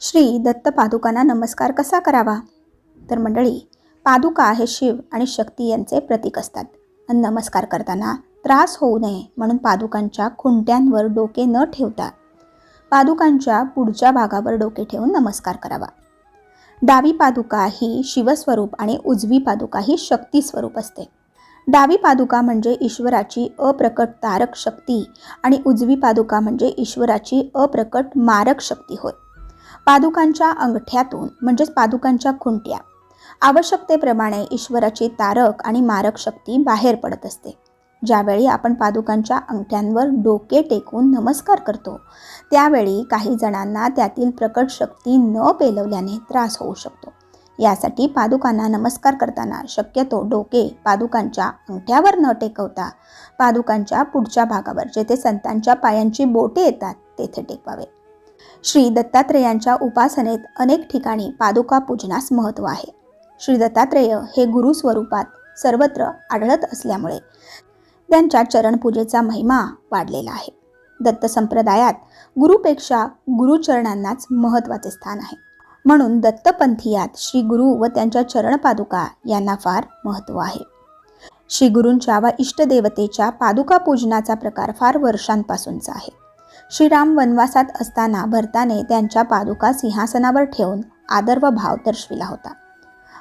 श्री दत्त पादुकांना नमस्कार कसा करावा? तर मंडळी, पादुका हे शिव आणि शक्ती यांचे प्रतीक असतात. नमस्कार करताना त्रास होऊ नये म्हणून पादुकांच्या खुंट्यांवर डोके न ठेवता पादुकांच्या पुढच्या भागावर डोके ठेवून नमस्कार करावा. डावी पादुका ही शिवस्वरूप आणि उजवी पादुका ही शक्ती स्वरूप असते. डावी पादुका म्हणजे ईश्वराची अप्रकट तारक शक्ती आणि उजवी पादुका म्हणजे ईश्वराची अप्रकट मारक शक्ती होय. पादुकांच्या अंगठ्यातून म्हणजेच पादुकांच्या खुंट्या आवश्यकतेप्रमाणे ईश्वराची तारक आणि मारक शक्ती बाहेर पडत असते. ज्यावेळी आपण पादुकांच्या अंगठ्यांवर डोके टेकून नमस्कार करतो त्यावेळी काही जणांना त्यातील प्रकट शक्ती न पेलवल्याने त्रास होऊ शकतो. यासाठी पादुकांना नमस्कार करताना शक्यतो डोके पादुकांच्या अंगठ्यावर न टेकवता पादुकांच्या पुढच्या भागावर, जेथे संतांच्या पायांची बोटे येतात तेथे टेकवावे. श्री दत्तात्रेयांच्या उपासनेत अनेक ठिकाणी पादुका पूजनास महत्त्व आहे. श्री दत्तात्रेय हे गुरु स्वरूपात सर्वत्र आढळत असल्यामुळे त्यांच्या चरणपूजेचा महिमा वाढलेला आहे. दत्त संप्रदायात गुरुपेक्षा गुरुचरणांनाच महत्त्वाचे स्थान आहे. म्हणून दत्तपंथीयात श्री गुरु व त्यांच्या चरणपादुका यांना फार महत्त्व आहे. श्री गुरूंच्या व इष्टदेवतेच्या पादुका पूजनाचा प्रकार फार वर्षांपासूनचा आहे. श्रीराम वनवासात असताना भरताने त्यांच्या पादुका सिंहासनावर ठेवून आदर व भाव दर्शविला होता.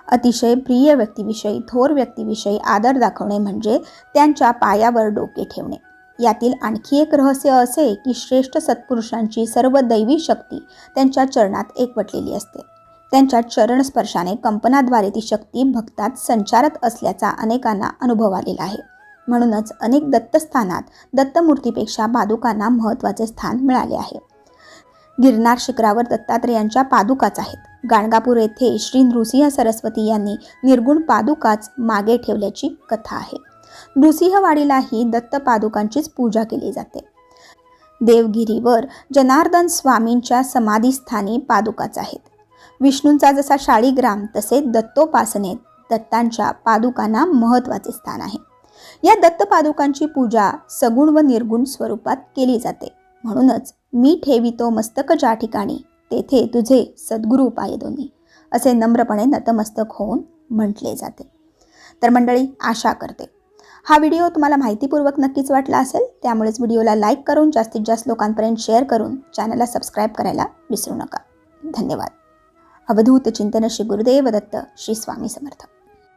अतिशय प्रिय व्यक्तीविषयी, थोर व्यक्तीविषयी आदर दाखवणे म्हणजे त्यांच्या पायावर डोके ठेवणे. यातील आणखी एक रहस्य असे की श्रेष्ठ सत्पुरुषांची सर्व दैवी शक्ती त्यांच्या चरणात एकवटलेली असते. त्यांच्या चरण स्पर्शाने कंपनाद्वारे ती शक्ती भक्तात संचारत असल्याचा अनेकांना अनुभव आलेला आहे. म्हणूनच अनेक दत्तस्थानात दत्तमूर्तीपेक्षा पादुकांना महत्त्वाचे स्थान मिळाले आहे. गिरनार शिखरावर दत्तात्रेयांच्या पादुकाच आहेत. गाणगापूर येथे श्री नृसिंह सरस्वती यांनी निर्गुण पादुकाच मागे ठेवल्याची कथा आहे. नृसिंहवाडीलाही दत्त पादुकांचीच पूजा केली जाते. देवगिरीवर जनार्दन स्वामींच्या समाधीस्थानी पादुकाच आहेत. विष्णूंचा जसा शाळीग्राम तसे दत्तोपासनेत दत्तांच्या पादुकांना महत्त्वाचे स्थान आहे. या दत्त पादुकांची पूजा सगुण व निर्गुण स्वरूपात केली जाते. म्हणूनच मी ठेवितो मस्तक ज्या ठिकाणी तेथे तुझे सद्गुरू पाय दोन्ही, असे नम्रपणे नतमस्तक होऊन म्हटले जाते. तर मंडळी, आशा करते हा व्हिडिओ तुम्हाला माहितीपूर्वक नक्कीच वाटला असेल. त्यामुळेच व्हिडिओला लाईक करून जास्तीत जास्त लोकांपर्यंत शेअर करून चॅनलला सबस्क्राईब करायला विसरू नका. धन्यवाद. अवधूत चिंतन श्री गुरुदेव दत्त. श्री स्वामी समर्थ.